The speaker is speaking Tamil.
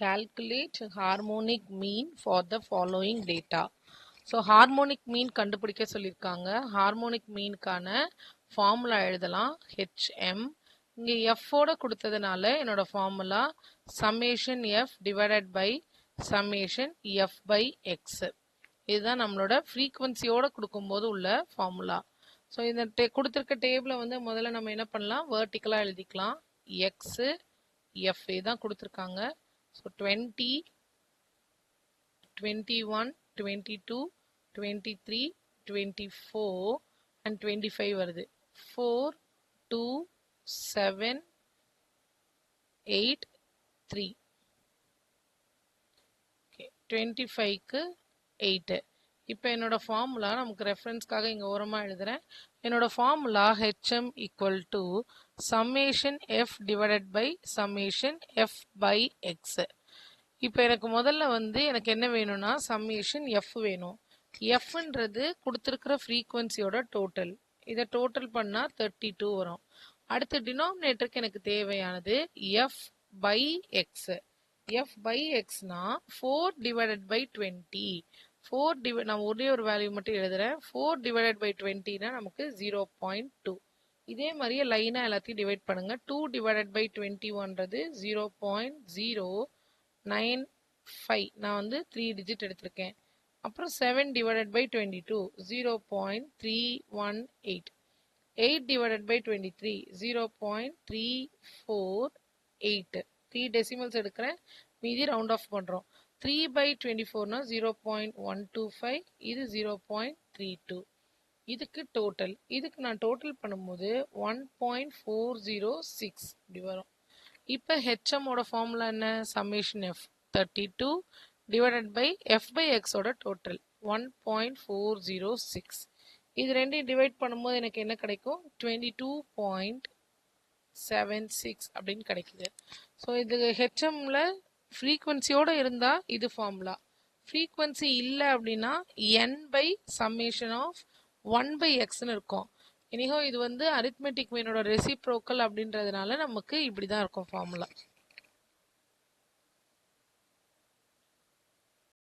calculate harmonic mean for the following data. So harmonic mean கண்டுபிடிக்க சொல்லியிருக்காங்க. ஹார்மோனிக் மீனுக்கான ஃபார்முலா எழுதலாம். ஹெச்எம் இங்கே எஃப்போட கொடுத்ததுனால என்னோட formula summation F divided by summation F by X. இதுதான் நம்மளோட ஃப்ரீக்வன்சியோட கொடுக்கும்போது உள்ள ஃபார்முலா. ஸோ இந்த கொடுத்துருக்க டேபிளை வந்து முதல்ல நம்ம என்ன பண்ணலாம், வேர்ட்டிக்கலாக எழுதிக்கலாம். எக்ஸு எஃப் தான் கொடுத்துருக்காங்க. ஸோ 20, 21, 22, 23, 24 and 25 வருது. 4, 2, 7, 8, 3. Okay. 25க்கு 8. இப்போ என்னோட ஃபார்முலா நமக்கு ரெஃபரன்ஸ்க்காக இங்கே ஓரமாக எழுதுறேன். என்னோட formula HM equal to summation F divided by summation F by X. இப்போ எனக்கு முதல்ல வந்து எனக்கு என்ன வேணும்னா சம்மேஷன் எஃப் வேணும். எஃப்ன்றது கொடுத்துருக்கிற ஃப்ரீக்வன்சியோட டோட்டல். இதை டோட்டல் பண்ணால் 32 வரும். அடுத்து டினாமினேட்டருக்கு எனக்கு தேவையானது f by x. F by எக்ஸ்னா 4 டிவைடட் பை 20. நான் ஒரே ஒரு வேல்யூ மட்டும் எழுதுறேன். 4 டிவைடட் பை 20னா நமக்கு 0.2. இதே மாதிரியே லைனாக எல்லாத்தையும் டிவைட் பண்ணுங்க. 2 டிவைடட் பை 21ன்றது 0.095. நான் வந்து 3 டிஜிட் எடுத்திருக்கேன். அப்புறம் 7 divided by 22 0.318. 8 divided by 23 0.348. 3 decimals எடுக்கிறேன், மீதி ரவுண்ட் ஆஃப் பண்ணுறோம். 3 by 24னா 0.125. இது 0.32. இதுக்கு டோட்டல். இதுக்கு நான் டோட்டல் பண்ணும்போது 1.406 இப்படி வரும். இப்போ ஹெச்எம்மோட ஃபார்முலா என்ன, summation F 32 divided by F by எக்ஸோட டோட்டல் 1.406. இது ரெண்டையும் டிவைட் பண்ணும்போது எனக்கு என்ன கிடைக்கும், 22.76 அப்படின்னு கிடைக்குது. ஸோ இது ஹெச்எம்ல ஃப்ரீக்வன்சியோடு இருந்தால் இது ஃபார்முலா. ஃப்ரீக்வன்சி இல்லை அப்படின்னா என் பை சம்மேஷன் ஆஃப் 1 by xன்னு இருக்கும். எனிஹோ இது வந்து அரித்மெட்டிக் மீனோட ரெசிப்ரோக்கல் அப்படின்றதுனால நமக்கு இப்படி தான் இருக்கும் ஃபார்முலா.